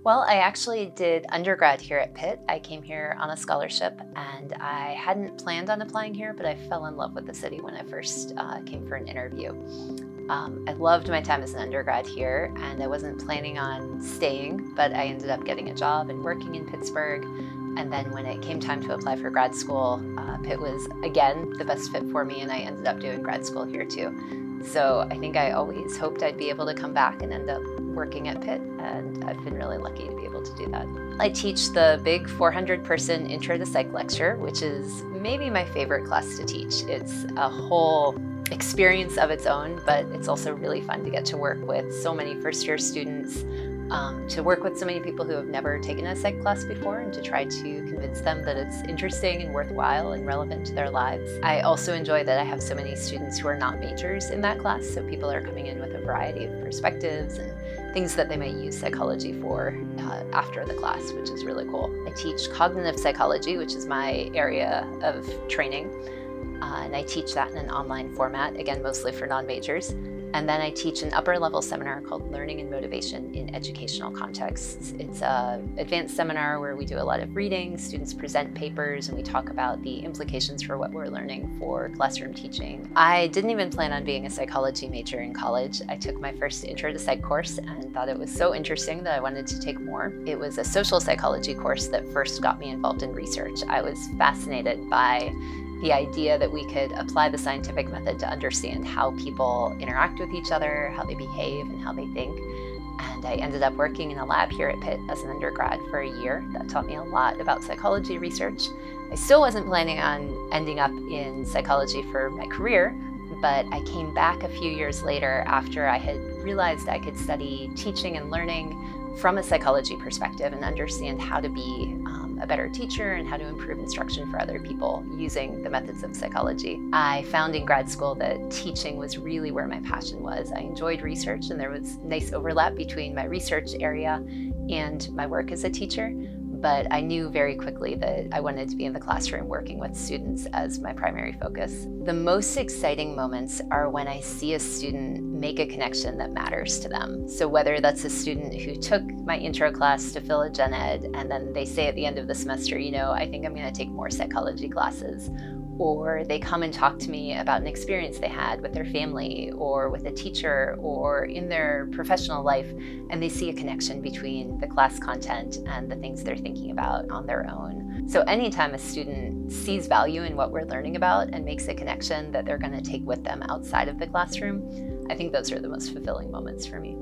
Well, I actually did undergrad here at Pitt. I came here on a scholarship and I hadn't planned on applying here, but I fell in love with the city when I first came for an interview. I loved my time as an undergrad here and I wasn't planning on staying, but I ended up getting a job and working in Pittsburgh. And then when it came time to apply for grad school, Pitt was again the best fit for me and I ended up doing grad school here too. So I think I always hoped I'd be able to come back and end up working at Pitt, and I've been really lucky to be able to do that. I teach the big 400-person Intro to Psych lecture, which is maybe my favorite class to teach. It's a whole experience of its own, but it's also really fun to get to work with so many first-year students, to work with so many people who have never taken a psych class before and to try to convince them that it's interesting and worthwhile and relevant to their lives. I also enjoy that I have so many students who are not majors in that class, so people are coming in with a variety of perspectives and things that they might use psychology for after the class, which is really cool. I teach cognitive psychology, which is my area of training, and I teach that in an online format, again, mostly for non-majors. And then I teach an upper level seminar called Learning and Motivation in Educational Contexts. It's an advanced seminar where we do a lot of reading, students present papers, and we talk about the implications for what we're learning for classroom teaching. I didn't even plan on being a psychology major in college. I took my first Intro to Psych course and thought it was so interesting that I wanted to take more. It was a social psychology course that first got me involved in research. I was fascinated by the idea that we could apply the scientific method to understand how people interact with each other, how they behave, and how they think. And I ended up working in a lab here at Pitt as an undergrad for a year. That taught me a lot about psychology research. I still wasn't planning on ending up in psychology for my career, but I came back a few years later after I had realized I could study teaching and learning from a psychology perspective and understand how to be a better teacher and how to improve instruction for other people using the methods of psychology. I found in grad school that teaching was really where my passion was. I enjoyed research and there was nice overlap between my research area and my work as a teacher, but I knew very quickly that I wanted to be in the classroom working with students as my primary focus. The most exciting moments are when I see a student make a connection that matters to them. So whether that's a student who took my intro class to fill a gen ed and then they say at the end of the semester, I think I'm going to take more psychology classes, or they come and talk to me about an experience they had with their family or with a teacher or in their professional life, and they see a connection between the class content and the things they're thinking about on their own. So anytime a student sees value in what we're learning about and makes a connection that they're going to take with them outside of the classroom, I think those are the most fulfilling moments for me.